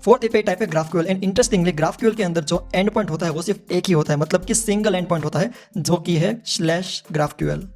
Fourth API type है GraphQL and interestingly GraphQL के अंदर जो एंड पॉइंट होता है वो सिर्फ एक ही होता है, मतलब कि सिंगल एंड पॉइंट होता है जो कि है /GraphQL।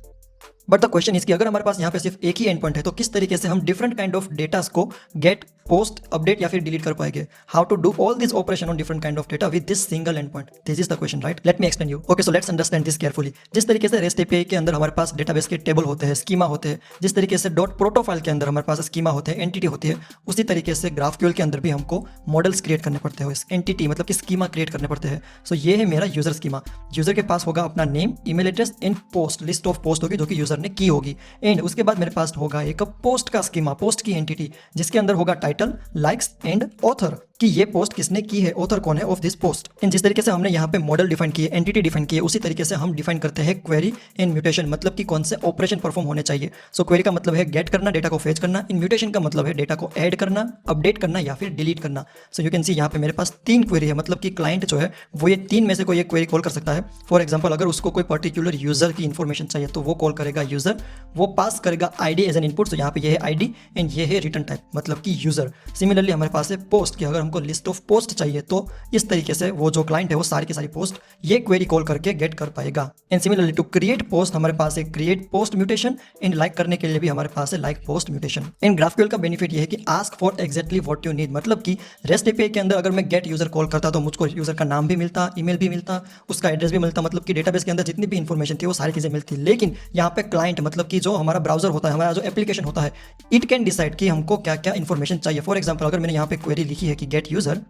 बट द क्वेश्चन इसकी अगर हमारे पास यहाँ पे सिर्फ एक ही एंड पॉइंट है तो किस तरीके से हम डिफरेंट काइंड ऑफ डेटास को गेट, पोस्ट, अपडेट या फिर डिलीट कर पाएंगे। How to do all this operation on different kind of data with this single endpoint, this is the question, right. Let me explain you. Okay, so let's understand this carefully. जिस तरीके से rest API के अंदर हमारे पास database के table होते हैं, schema होते हैं, जिस तरीके से डॉट प्रोटो फाइल के अंदर हमारे पास स्कीमा होते हैं, एंटिटी होती है, उसी तरीके से ग्राफक्यूएल के अंदर भी हमको मॉडल्स क्रिएट करने पड़ते हैं, एंटिटी मतलब कि स्कीमा क्रिएट करने पड़ते हैं। सो ये है मेरा यूजर स्कीमा। यूजर के पास होगा अपना name, email address and post, list of post होगी जो कि यूजर ने की होगी। एंड उसके बाद मेरे पास होगा एक पोस्ट का स्कीमा, पोस्ट की एंटिटी, जिसके अंदर होगा टाइटल, लाइक्स एंड ऑथर, कि ये पोस्ट किसने की है, ऑथर कौन है ऑफ दिस पोस्ट। एंड जिस तरीके से हमने यहाँ पे मॉडल डिफाइन किए, एंटिटी डिफाइन किए, उसी तरीके से हम डिफाइन करते हैं क्वेरी एंड म्यूटेशन, मतलब कि कौन से ऑपरेशन परफॉर्म होने चाहिए। सो क्वेरी का मतलब है गेट करना, डेटा को फेच करना। इन म्यूटेशन का मतलब है डेटा को ऐड करना, अपडेट करना या फिर डिलीट करना। सो यू कैन सी यहाँ पे मेरे पास 3 क्वेरी है, मतलब कि क्लाइंट जो है वो ये 3 में से कोई एक क्वेरी कॉल कर सकता है। फॉर एग्जाम्पल अगर उसको कोई पर्टिकुलर यूजर की इन्फॉर्मेशन चाहिए तो वो कॉल करेगा यूजर, वो पास करेगा आईडी एज एन इनपुट। सो यहाँ पे ये है आईडी एंड ये है रिटर्न टाइप, मतलब कि यूजर। सिमिलरली हमारे पास है पोस्ट की, अगर हमको लिस्ट ऑफ पोस्ट चाहिए तो इस तरीके से वो जो क्लाइंट है वो सारी की सारी पोस्ट ये क्वेरी कॉल करके गेट कर पाएगा। And similarly to create post हमारे पास है create post mutation, and like करने के लिए भी हमारे पास है like post mutation. And GraphQL का बेनिफिट ये है कि ask for exactly what you need, मतलब कि रेस्ट एपीआई के अंदर अगर मैं गेट यूजर कॉल करता तो मुझको यूजर का नाम भी मिलता, ईमेल भी मिलता, उसका एड्रेस भी मिलता, मतलब कि डेटाबेस के अंदर जितनी भी इंफॉर्मेशन थी वो सारी चीजें मिलती। लेकिन यहाँ पे क्लाइंट मतलब कि जो हमारा ब्राउजर होता है, हमारा जो एप्लीकेशन होता है, इट कैन डिसाइड कि हमको क्या क्या इन्फॉर्मेशन चाहिए। फॉर एग्जाम्पल अगर मैंने यहाँ पे क्वेरी लिखी है कि गेट यूजर,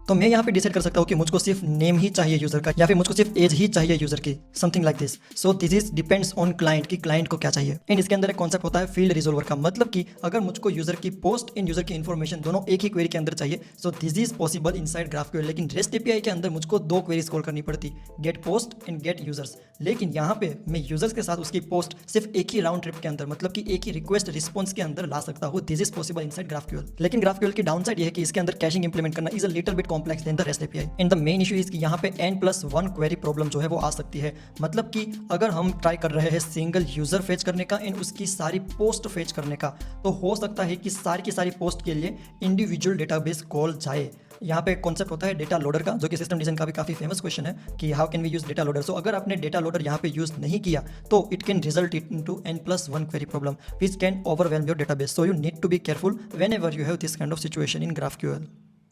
तो मैं यहाँ पे डिसाइड कर सकता हूँ कि मुझको सिर्फ नेम ही चाहिए यूजर का या फिर मुझको सिर्फ एज ही चाहिए यूजर की, something like this. So this is depends on client कि क्लाइंट को क्या चाहिए। एंड इसके अंदर एक कॉन्सेप्ट होता है फील्ड रिजोल्वर का, मतलब कि अगर मुझको यूजर की पोस्ट एंड यूजर की इन्फॉर्मेशन दोनों एक ही क्वेरी के अंदर चाहिए, so this is possible inside GraphQL. लेकिन रेस्ट एपीआई के अंदर मुझको 2 क्वेरीज कॉल करनी पड़ती, get post and get users. लेकिन यहाँ पे मैं यूजर्स के साथ उसकी पोस्ट सिर्फ एक ही राउंड ट्रिप के अंदर, मतलब कि एक ही रिक्वेस्ट रिस्पॉन्स के अंदर ला सकता हूँ। This is possible inside GraphQL. लेकिन ग्राफक्यूएल की डाउन साइड ये है कि इसके अंदर कैशिंग इंप्लीमेंट करना is a little bit complex than the REST API. And the main issue is कि यहाँ पे n+1 क्वेरी प्रॉब्लम जो है वो आ सकती है, मतलब कि अगर हम ट्राई कर रहे हैं सिंगल यूजर फेच करने का एंड उसकी सारी पोस्ट फेच करने का, तो हो सकता है कि सारी की सारी पोस्ट के लिए इंडिविजुअल डेटाबेस कॉल जाए। यहाँ पे कॉन्सेप्ट होता है डेटा लोडर का, जो कि सिस्टम डिजाइन का भी काफी फेमस क्वेश्चन है कि how can we use data loader. So अगर आपने डेटा लोडर यहाँ पे यूज नहीं किया तो it can result into n+1 query problem which can overwhelm your database. So you need to be careful whenever you have this kind of situation in GraphQL.